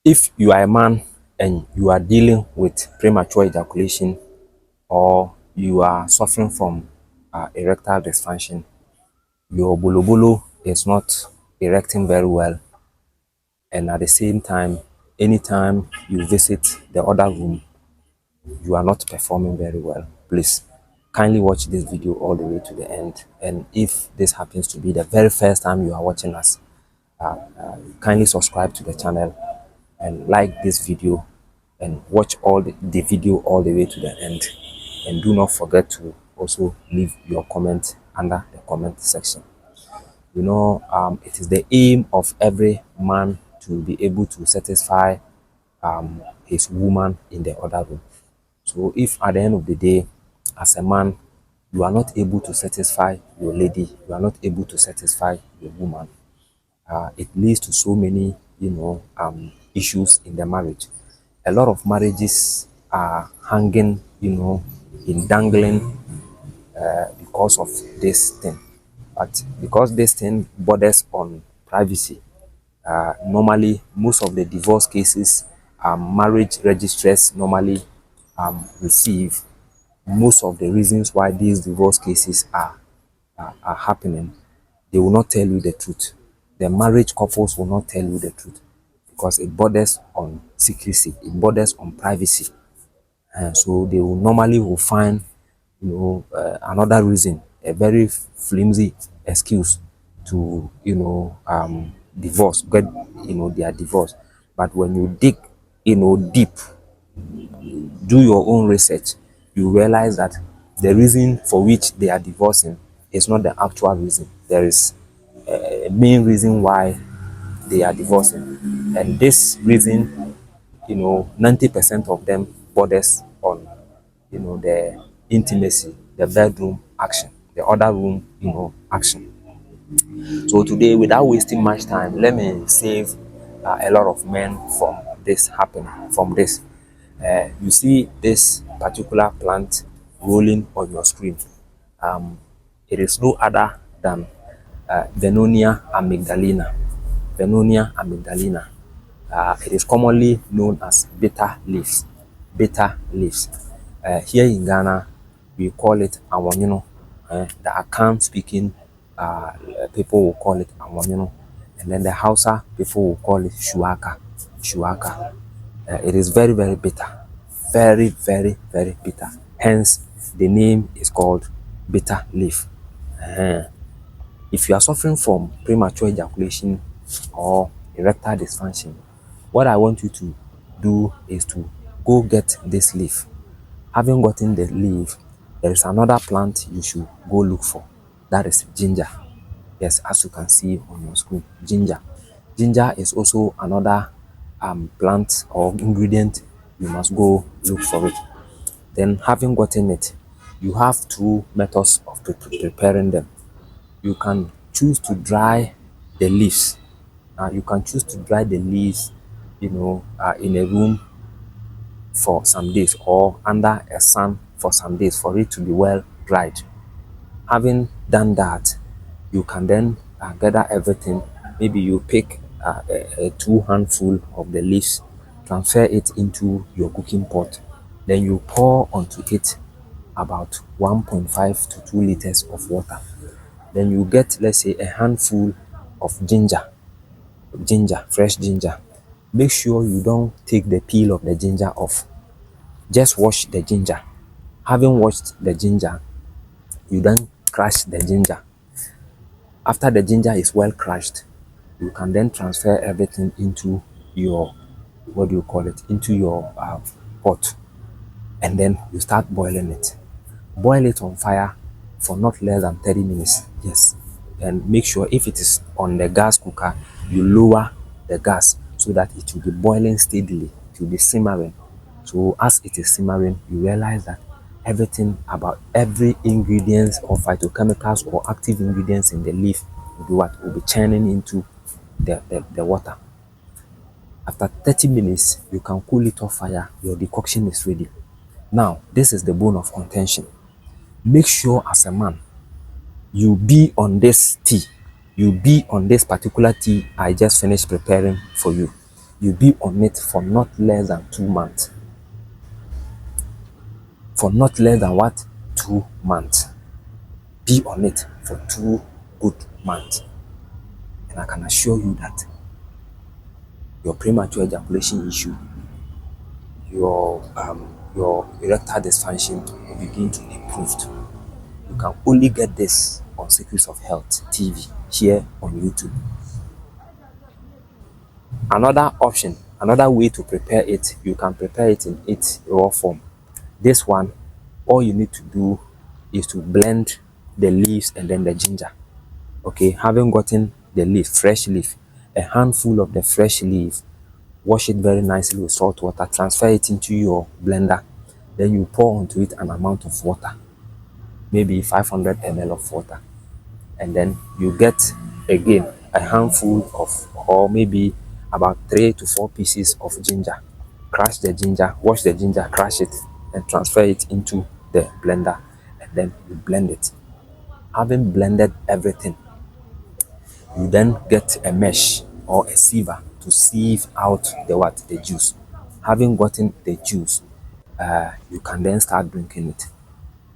If you are a man and you are dealing with premature ejaculation, or you are suffering from erectile dysfunction, your bolobolo is not erecting very well, and at the same time, anytime you visit the other room, you are not performing very well, please kindly watch this video all the way to the end. And if this happens to be the very first time you are watching us, kindly subscribe to the channel and like this video, and watch all the video all the way to the end. And do not forget to also leave your comment under the comment section. It is the aim of every man to be able to satisfy his woman in the other room. So if at the end of the day, as a man, you are not able to satisfy your lady, you are not able to satisfy your woman, it leads to so many, issues in the marriage. A lot of marriages are hanging, in dangling because of this thing. But because this thing borders on privacy, normally most of the divorce cases, marriage registrars normally receive most of the reasons why these divorce cases are happening. They will not tell you the truth. The marriage couples will not tell you the truth because it borders on secrecy, it borders on privacy. And so they will normally find, another reason, a very flimsy excuse to, divorce, get, their divorce. But when you dig, deep, do your own research, you realize that the reason for which they are divorcing is not the actual reason. There is a main reason why they are divorcing, and this reason, 90% of them borders on, the intimacy, the bedroom action, the other room, action. So today, without wasting much time, let me save a lot of men from this happening, from this. You see this particular plant rolling on your screen. It is no other than Venonia amygdalina. Venonia amygdalina. It is commonly known as bitter leaves. Bitter leaves. Here in Ghana, we call it awonyino. The Akan speaking people will call it awonyino. And then the Hausa people will call it shuaka. Shuaka. It is very, very bitter. Very, very, very bitter. Hence, the name is called bitter leaf. If you are suffering from premature ejaculation or erectile dysfunction, what I want you to do is to go get this leaf. Having gotten the leaf, there is another plant you should go look for. That is ginger. Yes, as you can see on your screen, ginger. Ginger is also another plant or ingredient you must go look for it. Then, having gotten it, you have two methods of preparing them. You can choose to dry the leaves. You can choose to dry the leaves, in a room for some days, or under a sun for some days for it to be well dried. Having done that, you can then gather everything. Maybe you pick a two handful of the leaves, transfer it into your cooking pot, then you pour onto it about 1.5 to 2 liters of water. Then you get, let's say, a handful of ginger, fresh ginger. Make sure you don't take the peel of the ginger off. Just wash the ginger. Having washed the ginger, you then crush the ginger. After the ginger is well crushed, you can then transfer everything into your, what do you call it, into your pot, and then you start boiling it. Boil it on fire for not less than 30 minutes. Yes. And make sure if it is on the gas cooker, you lower the gas so that it will be boiling steadily. It will be simmering. So as it is simmering, you realize that everything about every ingredients or phytochemicals or active ingredients in the leaf will be what? Will be churning into the water. After 30 minutes, you can cool it off fire. Your decoction is ready. Now, this is the bone of contention. Make sure as a man, you be on this tea. You be on this particular tea I just finished preparing for you. you be on it for not less than 2 months. For not less than what? 2 months. Be on it for 2 good months. And I can assure you that your premature ejaculation issue, your erectile dysfunction will begin to improve. You can only get this on Secrets of Health TV here on YouTube. Another option, another way to prepare it, you can prepare it in its raw form. This one, all you need to do is to blend the leaves and then the ginger. Okay, having gotten the leaf, fresh leaf, a handful of the fresh leaf, wash it very nicely with salt water, transfer it into your blender. Then you pour onto it an amount of water, maybe 500 ml of water. And then you get again a handful of, or maybe about 3 to 4 pieces of ginger. Crush the ginger, wash the ginger, crush it, and transfer it into the blender, and then you blend it. Having blended everything, you then get a mesh or a sieve to sieve out the juice. Having gotten the juice, you can then start drinking it.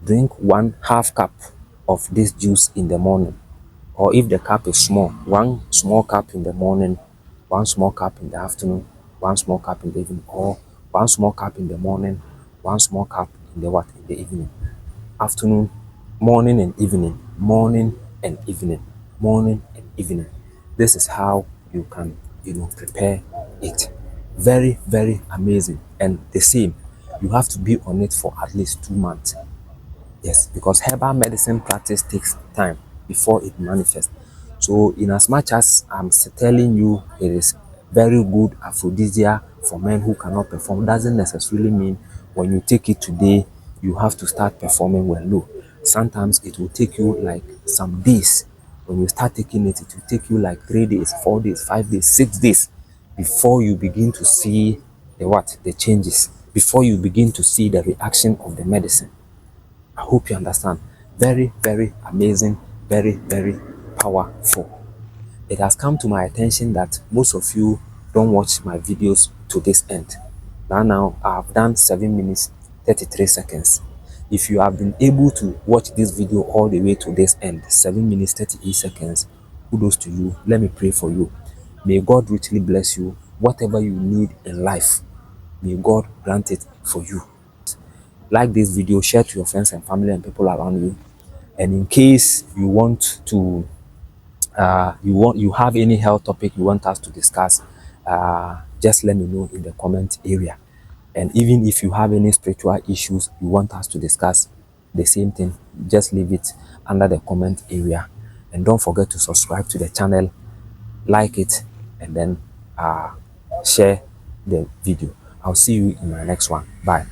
Drink 1/2 cup of this juice in the morning, or if the cup is small, 1 small cup in the morning, 1 small cup in the afternoon, 1 small cup in the evening, or 1 small cup in the morning, 1 small cup in the evening. Afternoon, morning and evening, morning and evening, morning and evening. This is how you can, prepare it. Very, very amazing. And the same, you have to be on it for at least 2 months. Yes, because herbal medicine practice takes time before it manifests. So in as much as I'm telling you it is very good aphrodisiac for men who cannot perform, doesn't necessarily mean when you take it today you have to start performing well. No, sometimes it will take you like some days. When you start taking it, it will take you like 3 days, 4 days, 5 days, 6 days before you begin to see the changes, before you begin to see the reaction of the medicine. I hope you understand. Very, very amazing, very, very powerful. It has come to my attention that most of you don't watch my videos to this end. Now I've done 7 minutes 33 seconds. If you have been able to watch this video all the way to this end, 7 minutes 38 seconds, kudos to you. Let me pray for you. May God richly bless you. Whatever you need in life, may God grant it for you. Like this video, share to your friends and family and people around you. And in case you want to you have any health topic you want us to discuss, just let me know in the comment area. And even if you have any spiritual issues you want us to discuss, the same thing, just leave it under the comment area. And don't forget to subscribe to the channel, like it, and then share the video. I'll see you in my next one. Bye.